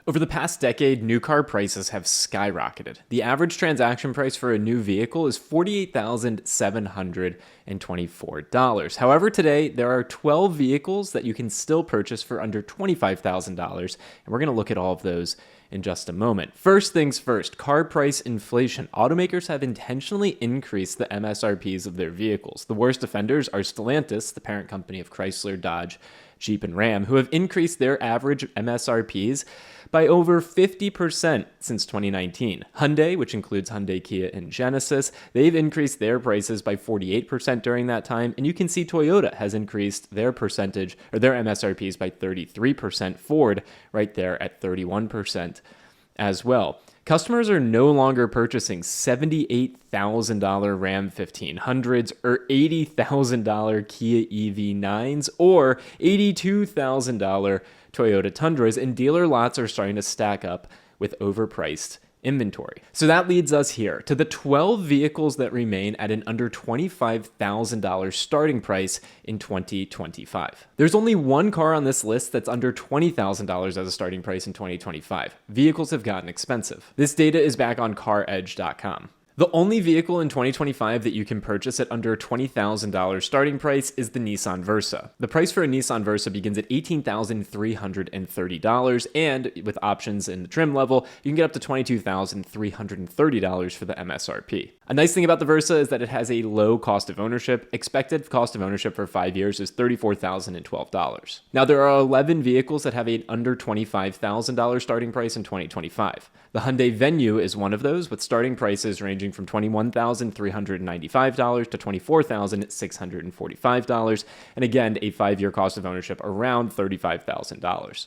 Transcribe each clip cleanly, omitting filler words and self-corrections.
Over the past decade, new car prices have skyrocketed. The average transaction price for a new vehicle is $48,724. However, today, there are 12 vehicles that you can still purchase for under $25,000, and we're going to look at all of those in just a moment. First things first, car price inflation. Automakers have intentionally increased the MSRPs of their vehicles. The worst offenders are Stellantis, the parent company of Chrysler, Dodge, Jeep, and Ram, who have increased their average MSRPs by over 50% since 2019. Hyundai, which includes Hyundai, Kia, and Genesis, they've increased their prices by 48% during that time, and you can see Toyota has increased their percentage or their MSRPs by 33%. Ford right there at 31% as well. Customers are no longer purchasing $78,000 Ram 1500s or $80,000 Kia EV9s or $82,000 Toyota Tundras, and dealer lots are starting to stack up with overpriced inventory. So that leads us here to the 12 vehicles that remain at an under $25,000 starting price in 2025. There's only one car on this list that's under $20,000 as a starting price in 2025. Vehicles have gotten expensive. This data is back on CarEdge.com. The only vehicle in 2025 that you can purchase at under $20,000 starting price is the Nissan Versa. The price for a Nissan Versa begins at $18,330, and with options in the trim level, you can get up to $22,330 for the MSRP. A nice thing about the Versa is that it has a low cost of ownership. Expected cost of ownership for 5 years is $34,012. Now, there are 11 vehicles that have an under $25,000 starting price in 2025. The Hyundai Venue is one of those, with starting prices ranging from $21,395 to $24,645, and again, a 5-year cost of ownership around $35,000.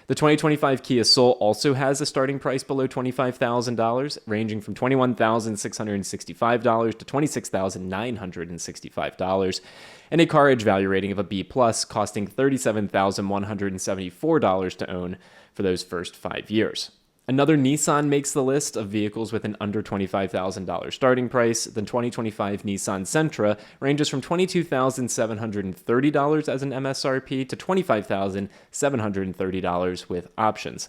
The 2025 Kia Soul also has a starting price below $25,000, ranging from $21,665 to $26,965, and a CarEdge value rating of a B+, costing $37,174 to own for those first 5 years. Another Nissan makes the list of vehicles with an under $25,000 starting price. The 2025 Nissan Sentra ranges from $22,730 as an MSRP to $25,730 with options.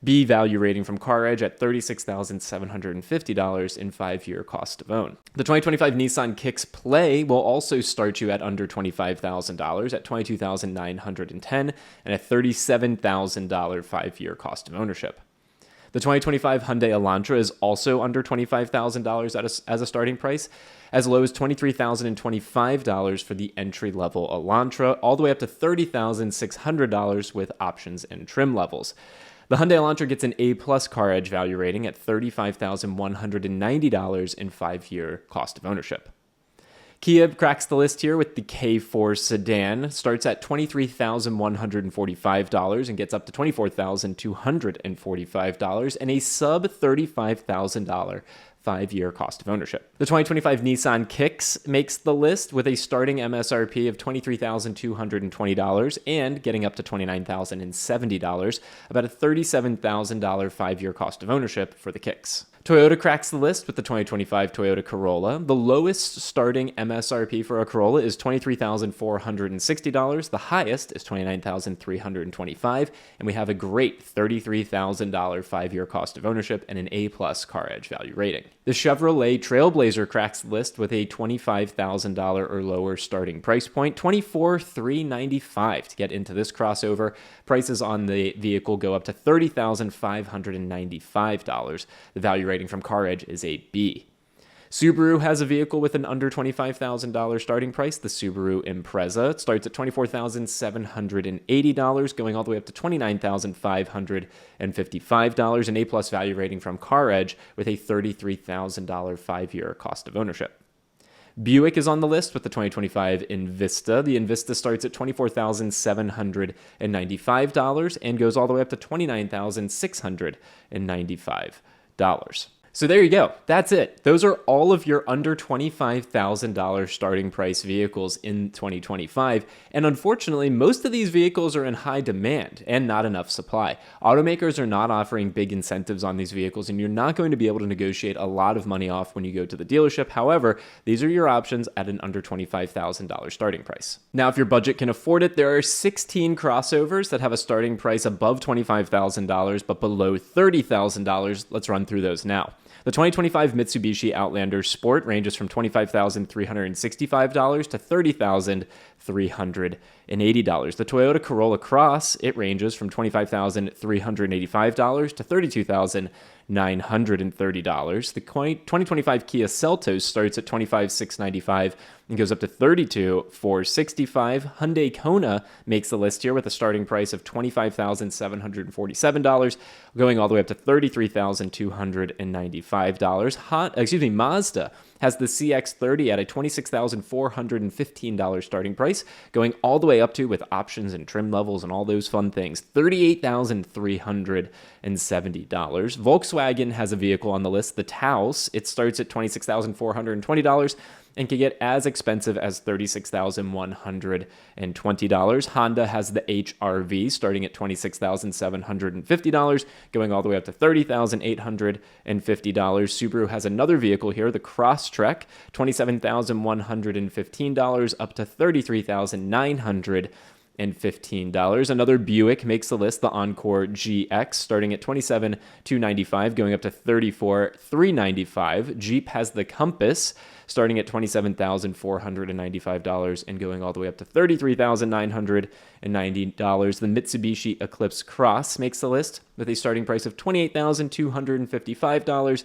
B value rating from CarEdge at $36,750 in 5-year cost of own. The 2025 Nissan Kicks Play will also start you at under $25,000 at $22,910 and a $37,000 5-year cost of ownership. The 2025 Hyundai Elantra is also under $25,000 as a starting price, as low as $23,025 for the entry-level Elantra, all the way up to $30,600 with options and trim levels. The Hyundai Elantra gets an A+ CarEdge value rating at $35,190 in 5-year cost of ownership. Kia cracks the list here with the K4 sedan, starts at $23,145 and gets up to $24,245 and a sub $35,000 5-year cost of ownership. The 2025 Nissan Kicks makes the list with a starting MSRP of $23,220 and getting up to $29,070, about a $37,000 5-year cost of ownership for the Kicks. Toyota cracks the list with the 2025 Toyota Corolla. The lowest starting MSRP for a Corolla is $23,460. The highest is $29,325, and we have a great $33,000 5-year cost of ownership and an A+ CarEdge value rating. The Chevrolet Trailblazer cracks the list with a $25,000 or lower starting price point, $24,395 to get into this crossover. Prices on the vehicle go up to $30,595. The value rating from CarEdge is a B. Subaru has a vehicle with an under $25,000 starting price, the Subaru Impreza. It starts at $24,780, going all the way up to $29,555, an A+ value rating from CarEdge with a $33,000 5-year cost of ownership. Buick is on the list with the 2025 Envista. The Envista starts at $24,795 and goes all the way up to $29,695. So there you go. That's it. Those are all of your under $25,000 starting price vehicles in 2025. And unfortunately, most of these vehicles are in high demand and not enough supply. Automakers are not offering big incentives on these vehicles, and you're not going to be able to negotiate a lot of money off when you go to the dealership. However, these are your options at an under $25,000 starting price. Now, if your budget can afford it, there are 16 crossovers that have a starting price above $25,000 but below $30,000. Let's run through those now. The 2025 Mitsubishi Outlander Sport ranges from $25,365 to $30,380. The Toyota Corolla Cross, it ranges from $25,385 to $32,930. The 2025 Kia Seltos starts at $25,695 and goes up to $32,465. Hyundai Kona makes the list here with a starting price of $25,747, going all the way up to $33,295. Mazda has the CX-30 at a $26,415 starting price, going all the way up to, with options and trim levels and all those fun things, $38,370. Volkswagen has a vehicle on the list, the Taos. It starts at $26,420 and can get as expensive as $36,120. Honda has the HR-V starting at $26,750, going all the way up to $30,850. Subaru has another vehicle here, the Crosstrek, $27,115 up to $33,915. Another Buick makes the list, the Encore GX, starting at $27,295, going up to $34,395. Jeep has the Compass, starting at $27,495 and going all the way up to $33,990. The Mitsubishi Eclipse Cross makes the list with a starting price of $28,255,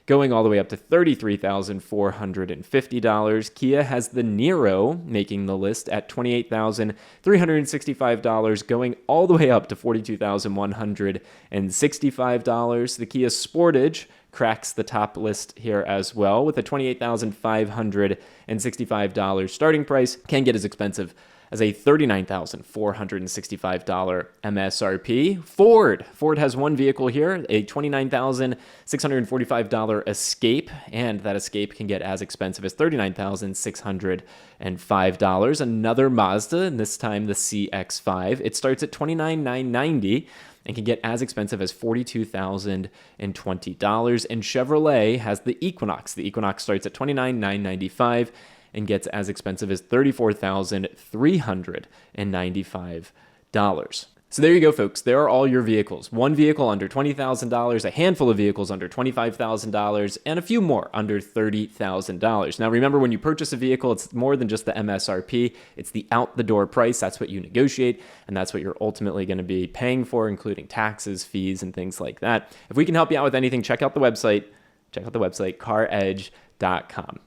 going all the way up to $33,450. Kia has the Niro making the list at $28,365, going all the way up to $42,165. The Kia Sportage cracks the top list here as well with a $28,565 starting price, can get as expensive as a $39,465 MSRP. Ford has one vehicle here, a $29,645 Escape, and that Escape can get as expensive as $39,605. Another Mazda, and this time the CX-5. It starts at $29,990 and can get as expensive as $42,020. And Chevrolet has the Equinox. The Equinox starts at $29,995 and gets as expensive as $34,395. So there you go, folks. There are all your vehicles. One vehicle under $20,000, a handful of vehicles under $25,000, and a few more under $30,000. Now, remember, when you purchase a vehicle, it's more than just the MSRP. It's the out-the-door price. That's what you negotiate, and that's what you're ultimately going to be paying for, including taxes, fees, and things like that. If we can help you out with anything, check out the website, caredge.com.